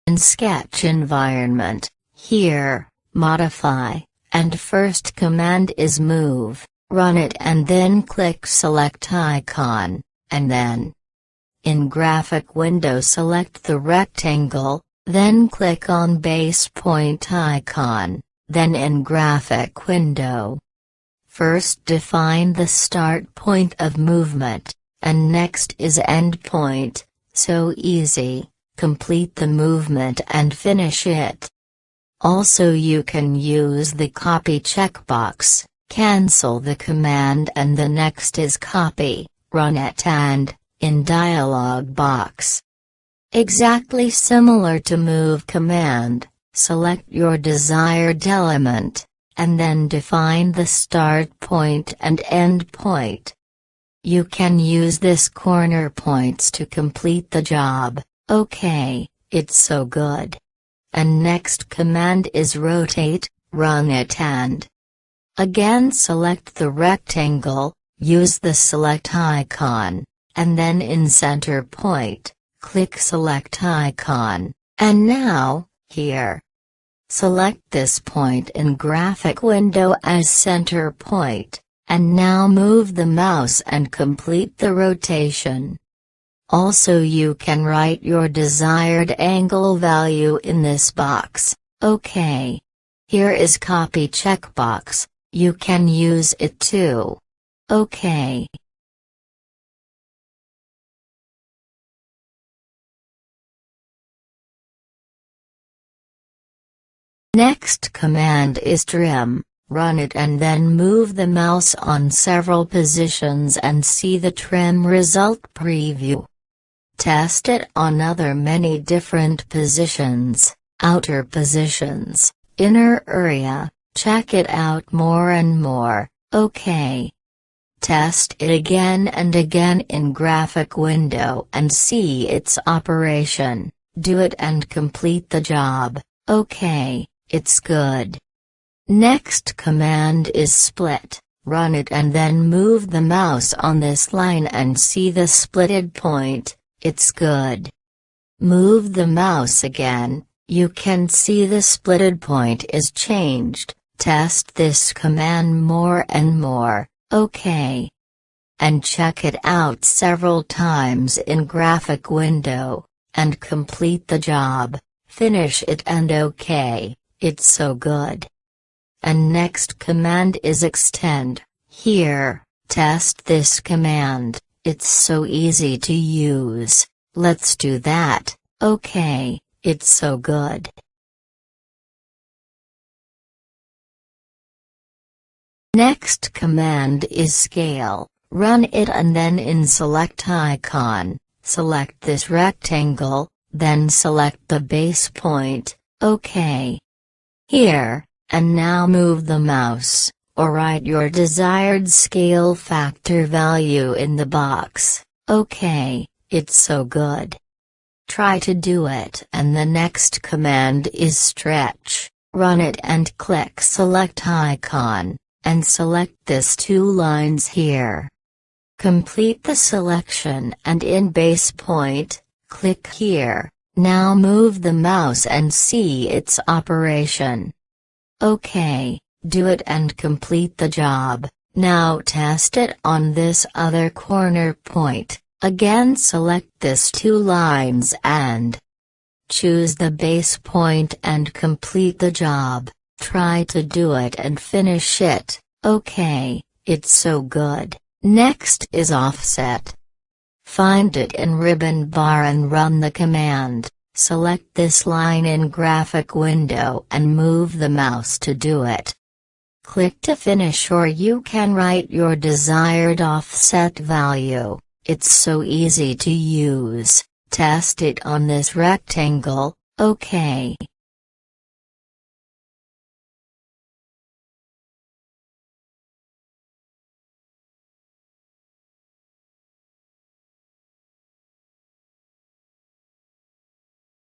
In Sketch environment, here, Modify, and first command is Move, run it and then click Select Icon, and then in Graphic window select the rectangle, then click on Base Point icon, then in Graphic window. First define the start point of movement, and next is end point, so easy, complete the movement and finish it. Also you can use the copy checkbox, cancel the command and the next is copy, run it and, in dialog box. Exactly similar to move command, select your desired element, and then define the start point and end point. You can use this corner points to complete the job. Okay, it's so good. And next command is rotate, run it and again select the rectangle, use the select icon, and then in center point, click select icon, and now, here. Select this point in graphic window as center point, and now move the mouse and complete the rotation. Also you can write your desired angle value in this box. Okay. Here is copy checkbox, you can use it too. Okay. Next command is trim, run it and then move the mouse on several positions and see the trim result preview. Test it on other many different positions, outer positions, inner area, check it out more and more, okay. Test it again and again in graphic window and see its operation, do it and complete the job, okay, it's good. Next command is split, run it and then move the mouse on this line and see the splitted point. It's good. Move the mouse again, you can see the splitted point is changed, test this command more and more, okay. And check it out several times in graphic window, and complete the job, finish it and okay, it's so good. And next command is extend, here, test this command. It's so easy to use, let's do that, okay, it's so good. Next command is scale, run it and then in select icon, select this rectangle, then select the base point, okay. Here, and now move the mouse, or write your desired scale factor value in the box, okay, it's so good. Try to do it and the next command is stretch, run it and click select icon, and select this two lines here. Complete the selection and in base point, click here, now move the mouse and see its operation. Okay. Do it and complete the job, now test it on this other corner point, again select this two lines and choose the base point and complete the job, try to do it and finish it, okay, it's so good. Next is offset. Find it in ribbon bar and run the command, select this line in graphic window and move the mouse to do it. Click to finish or you can write your desired offset value, it's so easy to use, test it on this rectangle, okay.